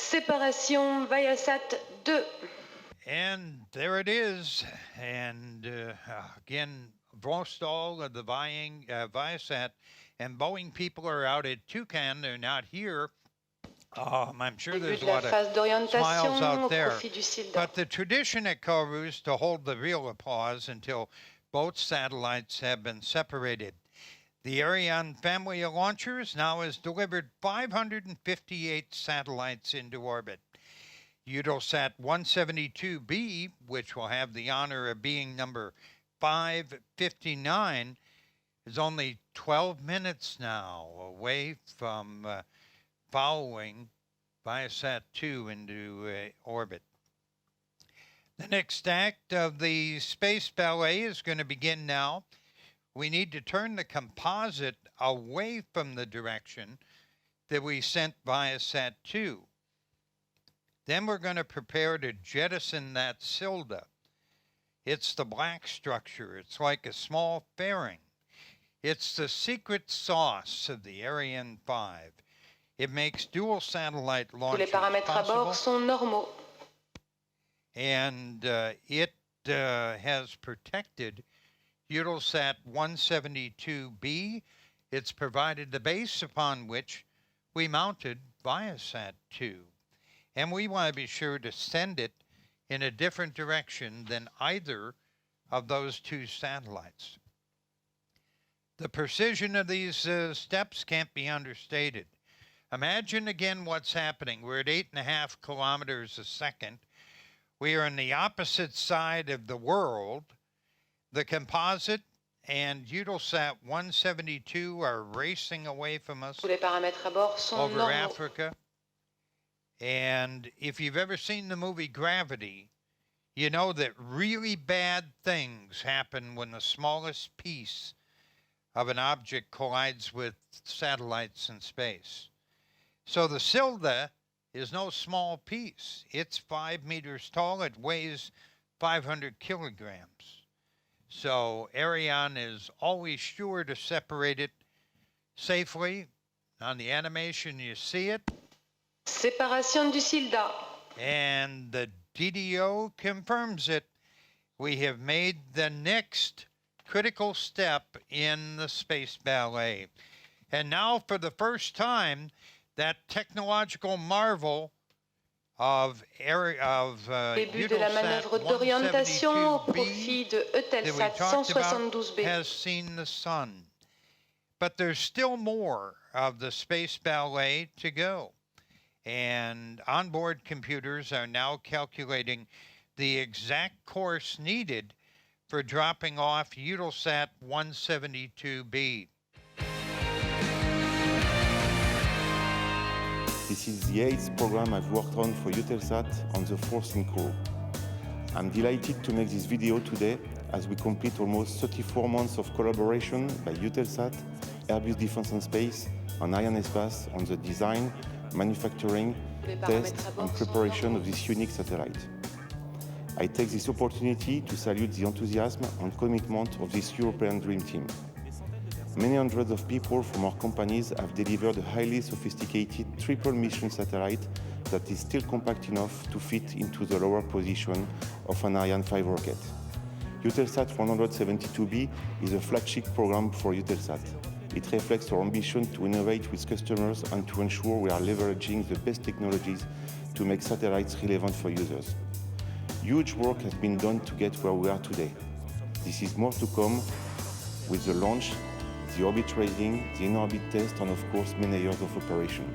Séparation VA237. And there it is. And again, Vostal of the Viasat and Boeing people are out at Toucan. They're not here. I'm sure there's a lot of smiles out there. But the tradition at Kourou is to hold the real applause until both satellites have been separated. The Ariane family of launchers now has delivered 558 satellites into orbit. Eutelsat 172B, which will have the honor of being number 559, is only 12 minutes now away from following Viasat-2 into orbit. The next act of the space ballet is going to begin now. We need to turn the composite away from the direction that we sent Viasat-2. Then we're going to prepare to jettison that Silda. It's the black structure. It's like a small fairing. It's the secret sauce of the Ariane 5. It makes dual satellite launches possible. And it has protected Eutelsat 172B. It's provided the base upon which we mounted Viasat-2. And we want to be sure to send it in a different direction than either of those two satellites. The precision of these steps can't be understated. Imagine again what's happening. We're at 8.5 kilometers a second. We are on the opposite side of the world. The composite and Eutelsat 172 are racing away from us over Africa. And if you've ever seen the movie Gravity, you know that really bad things happen when the smallest piece of an object collides with satellites in space. So the Silda is no small piece. It's 5 meters tall. It weighs 500 kilograms. So Ariane is always sure to separate it safely. On the animation, you see it. Séparation du Silda. And the DDO confirms it. We have made the next critical step in the space ballet. And now, for the first time, that technological marvel of Début de la manœuvre d'orientation au profit de Eutelsat 172B has seen the sun. But there's still more of the space ballet to go. And onboard computers are now calculating the exact course needed for dropping off Eutelsat 172B. This is the 8th program I've worked on for Eutelsat on the 4th in Kourou. I'm delighted to make this video today as we complete almost 34 months of collaboration by Eutelsat, Airbus Defence and Space, and Ariane on the design, manufacturing, test and preparation of this unique satellite. I take this opportunity to salute the enthusiasm and commitment of this European dream team. Many hundreds of people from our companies have delivered a highly sophisticated triple mission satellite that is still compact enough to fit into the lower position of an Ariane 5 rocket. Eutelsat 172B is a flagship program for Eutelsat. It reflects our ambition to innovate with customers and to ensure we are leveraging the best technologies to make satellites relevant for users. Huge work has been done to get where we are today. This is more to come with the launch, the orbit raising, the in-orbit test, and of course many years of operation.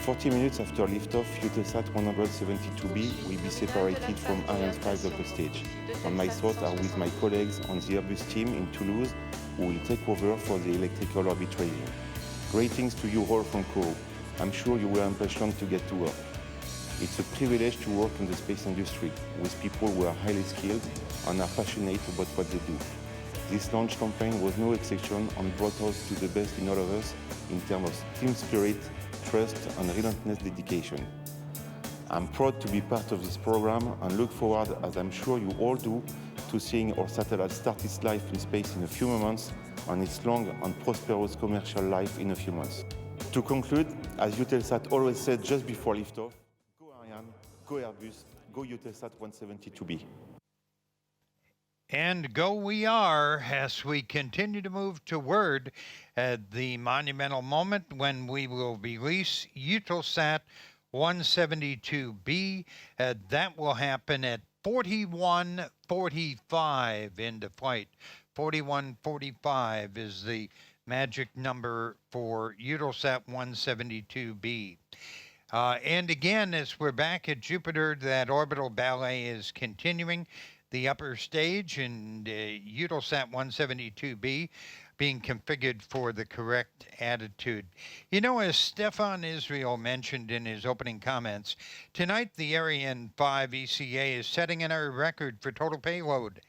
40 minutes after liftoff, Eutelsat 172B will be separated from Ariane 5 upper stage, and my thoughts are with my colleagues on the Airbus team in Toulouse, who will take over for the electrical orbit raising. Greetings to you all from Kourou. I'm sure you will impatient to get to work. It's a privilege to work in the space industry with people who are highly skilled and are passionate about what they do. This launch campaign was no exception and brought us to the best in all of us in terms of team spirit, trust and relentless dedication. I'm proud to be part of this program and look forward, as I'm sure you all do, to seeing our satellite start its life in space in a few moments and its long and prosperous commercial life in a few months. To conclude, as Eutelsat always said just before liftoff, go Ariane, go Airbus, go Eutelsat 172B. And go we are as we continue to move toward the monumental moment when we will release Eutelsat 172B. That will happen at 41:45 into flight. 41:45 is the magic number for Eutelsat 172B. And again, as we're back at Jupiter, that orbital ballet is continuing. The upper stage and Eutelsat 172B being configured for the correct attitude. You know, as Stefan Israel mentioned in his opening comments, tonight the Ariane 5 ECA is setting another record for total payload.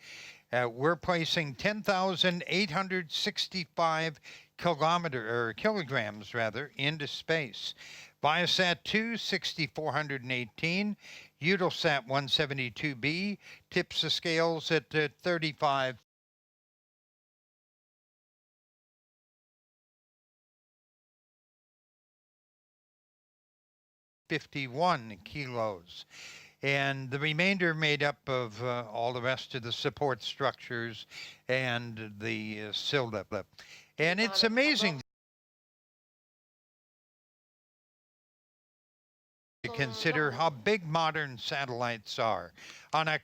We're placing 10,865 kilograms into space. Viasat-2, 6,418. Eutelsat 172B tips the scales at 35. $51 kilos. And the remainder made up of all the rest of the support structures and the SILDA. And it's amazing to consider how big modern satellites are. On a